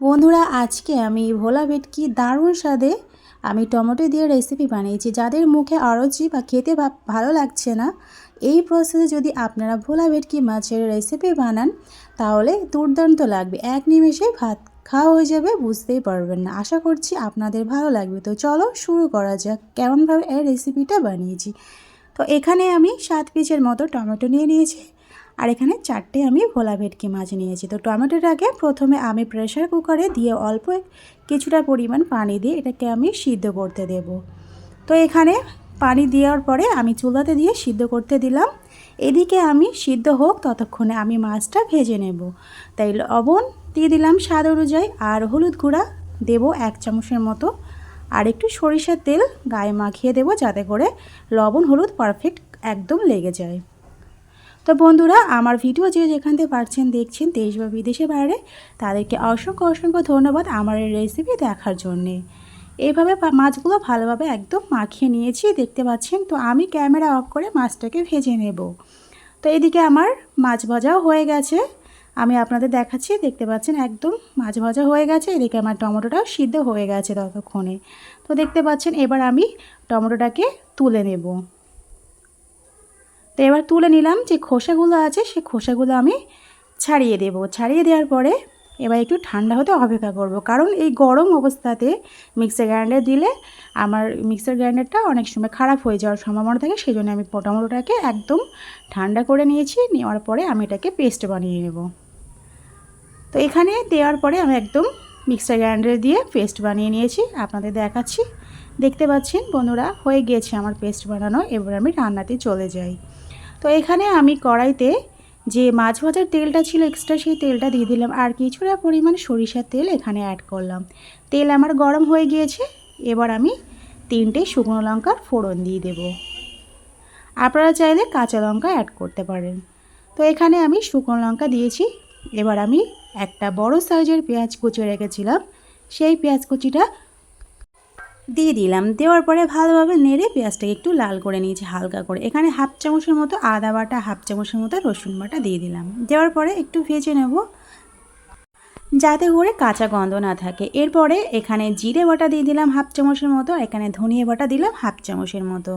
বন্ধুরা আজকে আমি ভোলা ভেটকি দারুণ স্বাদে আমি টমেটো দিয়ে রেসিপি বানিয়েছি। যাদের মুখে অরুচি বা খেতে ভালো লাগছে না, এই প্রসেসে যদি আপনারা ভোলা ভেটকি মাছের রেসিপি বানান তাহলে দুর্দান্ত লাগবে। এক নিমেষেই ভাত খাওয়া হয়ে যাবে, বুঝতেই পারবেন না। আশা করছি আপনাদের ভালো লাগবে। তো চলো শুরু করা যাক কেমনভাবে এই রেসিপিটা বানিয়েছি। তো এখানে আমি 7 পিসের মতো টমেটো নিয়ে নিয়েছি, আর এখানে 4টে আমি ভোলা ভেটকি মাছ নিয়েছি। তো টমেটোটাকে প্রথমে আমি প্রেসার কুকারে দিয়ে অল্প কিছুটা পরিমাণ পানি দিয়ে এটাকে আমি সিদ্ধ করতে দেব। তো এখানে পানি দেওয়ার পরে আমি চুলাতে দিয়ে সিদ্ধ করতে দিলাম। এদিকে আমি সিদ্ধ হোক ততক্ষণে আমি মাছটা ভেজে নেব। তাই লবণ দিয়ে দিলাম স্বাদ অনুযায়ী, আর হলুদ গুঁড়া দেব 1 চামচের মতো, আর একটু সরিষার তেল গায়ে মাখিয়ে দেব যাতে করে লবণ হলুদ পারফেক্ট একদম লেগে যায়। তো বন্ধুরা আমার ভিডিও যে যেখান থেকে পারছেন দেখছেন দেশ বা বিদেশের বাইরে, তাদেরকে অসংখ্য অসংখ্য ধন্যবাদ আমার এই রেসিপি দেখার জন্যে। এইভাবে মাছগুলো ভালোভাবে একদম মাখিয়ে নিয়েছি, দেখতে পাচ্ছেন। তো আমি ক্যামেরা অফ করে মাছটাকে ভেজে নেব। তো এদিকে আমার মাছ ভাজাও হয়ে গেছে, আমি আপনাদের দেখাচ্ছি, দেখতে পাচ্ছেন একদম মাছ ভাজা হয়ে গেছে। এদিকে আমার টমেটোটাও সিদ্ধ হয়ে গেছে ততক্ষণে। তো দেখতে পাচ্ছেন এবার আমি টমেটোটাকে তুলে নেব। তো এবার তুলে নিলাম, যে খোসাগুলো আছে সেই খোসাগুলো আমি ছাড়িয়ে দেব। ছাড়িয়ে দেওয়ার পরে এবার একটু ঠান্ডা হতে অপেক্ষা করব, কারণ এই গরম অবস্থাতে মিক্সার গ্রাইন্ডার দিলে আমার মিক্সার গ্রাইন্ডারটা অনেক সময় খারাপ হয়ে যাওয়ার সম্ভাবনা থাকে। সেই জন্য আমি টমেটোটাকে একদম ঠান্ডা করে নিয়েছি। নেওয়ার পরে আমি এটাকে পেস্ট বানিয়ে নেব। তো এখানে দেওয়ার পরে আমি একদম মিক্সার গ্রাইন্ডারে দিয়ে পেস্ট বানিয়ে নিয়েছি, আপনাদের দেখাচ্ছি। দেখতে পাচ্ছেন বন্ধুরা হয়ে গিয়েছে আমার পেস্ট বানানো। এবার আমি রান্নাতে চলে যাই। তো এখানে আমি কড়াইতে যে মাছ ভাজার তেলটা ছিল এক্সট্রা, সেই তেলটা দিয়ে দিলাম, আর কিছুটা পরিমাণ সরিষার তেল এখানে অ্যাড করলাম। তেল আমার গরম হয়ে গিয়েছে। এবার আমি 3টে শুকনো লঙ্কার ফোড়ন দিয়ে দেব। আপনারা চাইলে কাঁচা লঙ্কা অ্যাড করতে পারেন। তো এখানে আমি শুকনো লঙ্কা দিয়েছি। এবার আমি একটা বড় সাইজের পেঁয়াজ কুচিয়ে রেখেছিলাম, সেই পেঁয়াজ কুচিটা দিয়ে দিলাম। দেওয়ার পরে ভালোভাবে নেড়ে পেঁয়াজটাকে একটু লাল করে নিয়েছি হালকা করে। এখানে 1/2 চামচের মতো আদা বাটা, 1/2 চামচের মতো রসুন বাটা দিয়ে দিলাম। দেওয়ার পরে একটু ভেজে নেব যাতে করে কাঁচা গন্ধ না থাকে। এরপরে এখানে জিরে বাটা দিয়ে দিলাম 1/2 চামচের মতো, এখানে ধনিয়া বাটা দিলাম 1/2 চামচের মতো।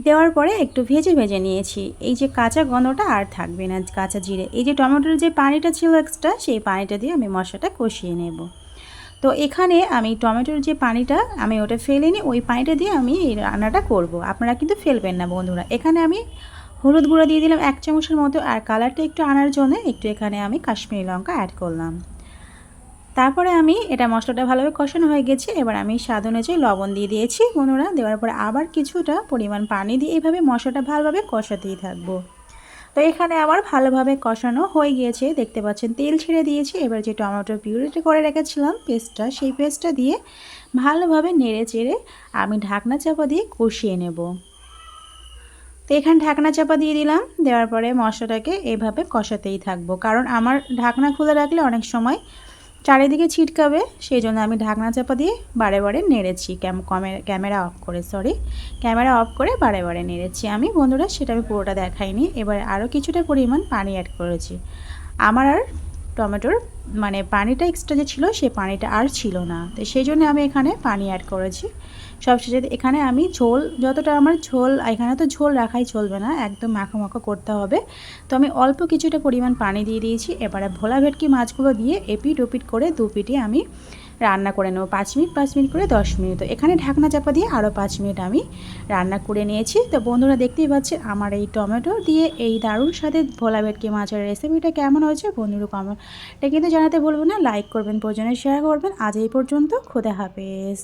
দেওয়ার পরে একটু ভেজে ভেজে নিয়েছি। এই যে কাঁচা গন্ধটা আর থাকবে না, কাঁচা জিরে। এই যে টমেটোর যে পানিটা ছিল এক্সট্রা, সেই পানিটা দিয়ে আমি মশলাটা কষিয়ে নেব। তো এখানে আমি টমেটোর যে পানিটা আমি ওটা ফেলে নিই, ওই পানিটা দিয়ে আমি এই রান্নাটা করব। আপনারা কিন্তু ফেলবেন না বন্ধুরা। এখানে আমি হলুদ গুঁড়ো দিয়ে দিলাম 1 চামচের মতো, আর কালারটা একটু আনার জন্য একটু এখানে আমি কাশ্মীরি লঙ্কা অ্যাড করলাম। তারপরে আমি এটা মশলাটা ভালোভাবে কষানো হয়ে গেছে। এবার আমি স্বাদ অনুযায়ী লবণ দিয়ে দিয়েছি বন্ধুরা। দেওয়ার পরে আবার কিছুটা পরিমাণ পানি দিয়ে এইভাবে মশলাটা ভালোভাবে কষাতেই থাকবো। তো এখানে আমার ভালোভাবে কষানো হয়ে গিয়েছে, দেখতে পাচ্ছেন তেল ছেড়ে দিয়েছি। এবার যে টমেটো পিউরিটা করে রেখেছিলাম পেস্টটা, সেই পেস্টটা দিয়ে ভালোভাবে নেড়ে চেড়ে আমি ঢাকনা চাপা দিয়ে কষিয়ে নেব। তো এখানে ঢাকনা চাপা দিয়ে দিলাম। দেওয়ার পরে মশলাটাকে এভাবে কষাতেই থাকবো, কারণ আমার ঢাকনা খুলে রাখলে অনেক সময় চারিদিকে ছিটকাবে, সেই জন্য আমি ঢাকনা চাপা দিয়ে বারে বারে নেড়েছি। ক্যামেরা অফ করে বারে বারে নেড়েছি আমি বন্ধুরা, সেটা আমি পুরোটা দেখাইনি। এবার আরও কিছুটা পরিমাণ পানি অ্যাড করেছি। আমার আর টমেটোর পানিটা এক্সট্রা যে ছিল সে পানিটা আর ছিল না, তো সেই জন্য আমি এখানে পানি অ্যাড করেছি। সবশেষে এখানে আমি ঝোল, যতটা আমার ঝোল, এখানে তো ঝোল রাখাই চলবে না, একদম মাখো মাখো করতে হবে। তো আমি অল্প কিছুটা পরিমাণ পানি দিয়ে দিয়েছি। এবারে ভোলা ভেটকি মাছগুলো দিয়ে এপিট ওপিট করে 2 পিঠে আমি রান্না করে নেব 5 মিনিট করে 10 মিনিট। তো এখানে ঢাকনা চাপা দিয়ে আরও 5 মিনিট আমি রান্না করে নিয়েছি। তো বন্ধুরা দেখতেই পাচ্ছেন আমার এই টমেটো দিয়ে এই দারুণ স্বাদের ভোলা ভেটকি মাছের রেসিপিটা কেমন হয়েছে বন্ধুরা কমেন্টে কিন্তু জানাতে ভুলবেন না। লাইক করবেন, প্রয়োজনে শেয়ার করবেন। আজ এই পর্যন্ত, খোদা হাফেজ।